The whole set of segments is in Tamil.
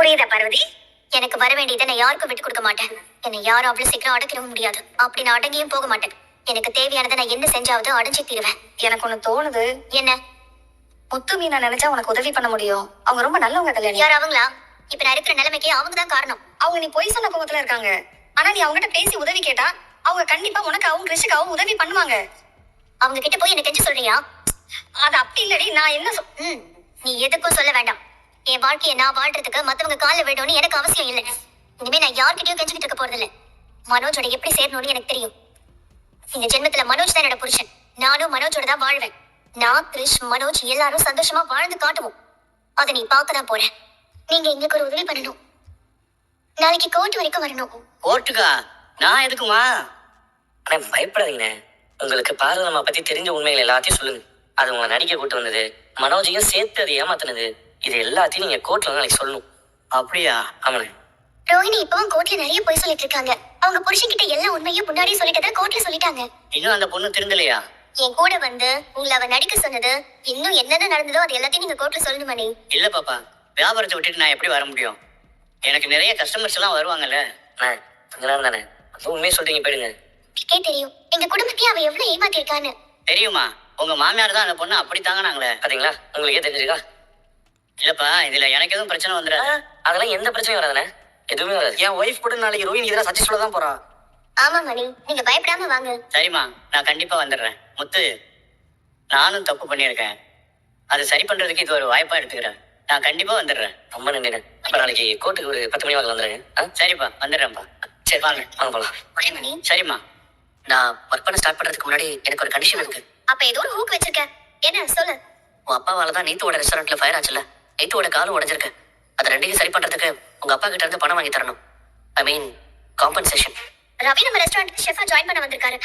புரியுதா பார்வதி? எனக்கு வர வேண்டியதை நான் யாருக்கும் விட்டு கொடுக்க மாட்டேன். என்னை யாரும் அவ்வளவு சீக்கிரம் அடக்கிடவும் முடியாது. அப்படி நான் அடங்கியும் போக மாட்டேன். எனக்கு தேவையானதை நான் என்ன செஞ்சாவது அடைஞ்சு தீருவேன். எனக்கு ஒண்ணு தோணுது. என்ன? முத்து மீனா நினைச்சா உனக்கு உதவி பண்ண முடியும். அவங்க ரொம்ப நல்லவங்க கல்யாணி. யார் அவங்களா? இப்ப நான் இருக்கிற நிலைமைக்கு அவங்க தான் காரணம். அவங்க நீ பொய் சொன்ன கோவத்துல இருக்காங்க. ஆனா நீ அவங்ககிட்ட பேசி உதவி கேட்டா அவங்க கண்டிப்பா உனக்காவும் கிருஷிக்காவும் உதவி பண்ணுவாங்க. அவங்க கிட்ட போய் என்ன கெஞ்ச சொல்றியா? அது அப்படி இல்லடி. நான் என்ன நீ எதுக்கும் சொல்ல வேண்டாம். என் வாழ்க்கையை நான் வாழ்றதுக்கு மத்தவங்க காலில் விடணும்னு எனக்கு அவசியம் இல்லை. இனிமே நான் யார்கிட்டயும் கெஞ்சிக்கிட்டு இருக்க போறது இல்லை. மனோஜோட எப்படி சேரணும்னு எனக்கு தெரியும். இந்த ஜென்மத்துல மனோஜ் தான் என்னோட புருஷன். நானும் மனோஜோட தான் வாழ்வேன். நான், கிரிஷ், மனோஜ் எல்லாரும் சந்தோஷமா வாழ்ந்து காட்டுவோம். அதை நீ பார்க்கதான் போற. நீங்க எங்களுக்கு ஒரு உதவி பண்ணணும். நாளைக்கு கோர்ட் வரைக்கும் வரணும். கோர்ட்டுக்கா? நான் எதுக்குமா? ஆனா பயப்படாதீங்க. உங்களுக்கு பார்வதம்மா பத்தி தெரிஞ்ச உண்மைகள் எல்லாத்தையும் சொல்லுங்க. அது உங்களை நடிக்க கூட்டு வந்தது, மனோஜையும் சேர்த்து அதை ஏமாத்தினது, இது எல்லாத்தையும் நீங்க கோர்ட்ல நாளைக்கு சொல்லணும். அப்படியா? ஆமாண்ணே. ரோஹிணி இப்பவும் கோர்ட்ல நிறைய போய் சொல்லிட்டு இருக்காங்க. அவங்க புருஷன் கிட்ட எல்லா உண்மையும் முன்னாடியே சொல்லிட்டதா கோர்ட்ல சொல்லிட்டாங்க. இன்னும் அந்த பொண்ணு திருந்தலையா? என் கூட வந்து உங்களை அவ நடிக்க சொன்னது, இன்னும் என்னென்ன நடந்ததோ அது எல்லாத்தையும் நீங்க கோர்ட்ல சொல்லணுமா? நீ இல்ல பாப்பா, வியாபாரத்தை விட்டுட்டு நான் எப்படி வர முடியும்? எனக்கு நிறைய கஸ்டமர்ஸ் எல்லாம் வருவாங்கல்ல. தானே உண்மையை சொல்றீங்க, போயிடுங்க. எனக்கே தெரியும் எங்க குடும்பத்தையும் அவ எவ்வளவு ஏமாத்திருக்கான்னு. தெரியுமா? உங்க மாமியார் தான் அந்த பொண்ணு அப்படி தாங்கினாங்களே. பாத்தீங்களா? உங்களுக்கே தெரிஞ்சிருக்கா? இல்லப்பா, இதுல எனக்கு எதுவும் பிரச்சனை வந்துடாது. அதெல்லாம் எந்த பிரச்சனையும் வராதுண்ணே. எதுவுமே வராது. என் ஒய்ஃப் கூட நாளைக்கு ரோஹினி இதெல்லாம் சர்ச்சை சொல்ல தான் போறான். ஆமா மணி, நீங்க பயப்படாம வாங்க. சரிம்மா, நான் கண்டிப்பா வந்துடுறேன். முத்து, நானும் தப்பு பண்ணியிருக்கேன். அதை சரி பண்றதுக்கு இது ஒரு வாய்ப்பா எடுத்துக்கிறேன். நான் கண்டிப்பா வந்துடுறேன். ரொம்ப நன்றி. அப்ப நாளைக்கு கோர்ட்டுக்கு ஒரு 10 மணி வாங்க வந்துடுறேன். சரிப்பா, வந்துடுறேன்ப்பா. சரி வாங்க, வாங்க போலாம். மணி, சரிம்மா. நான் ஒர்க் பண்ண ஸ்டார்ட் பண்றதுக்கு முன்னாடி எனக்கு ஒரு கண்டிஷன் இருக்கு. அப்ப ஏதோ ஒரு ஹூக் வச்சிருக்க. என்ன சொல்லு? உன் அப்பாவால தான் நீத்துவோட ரெஸ்டாரண்ட்ல ஃபயர் ஆச்சுல. நீத்துவோட காலும் உடைஞ்சிருக்கு. அது ரெண்டையும் சரி பண்றதுக்கு உங்க அப்பா கிட்ட இருந்து பணம் வாங்கி தரணும். ஐ மீன் காம்பன்சேஷன். ரவி நம்ம ரெஸ்டாரண்ட் ஷெஃபா ஜாயின் பண்ண வந்திருக்காரு.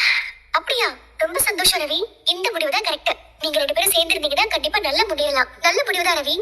அப்படியா? ரொம்ப சந்தோஷம் ரவி. இந்த முடிவு தான் கரெக்ட். நீங்க 2 பேரும் சேர்ந்து இருந்தீங்கன்னா கண்டிப்பா நல்ல முடியலாம். நல்ல முடிவு தான் ரவி.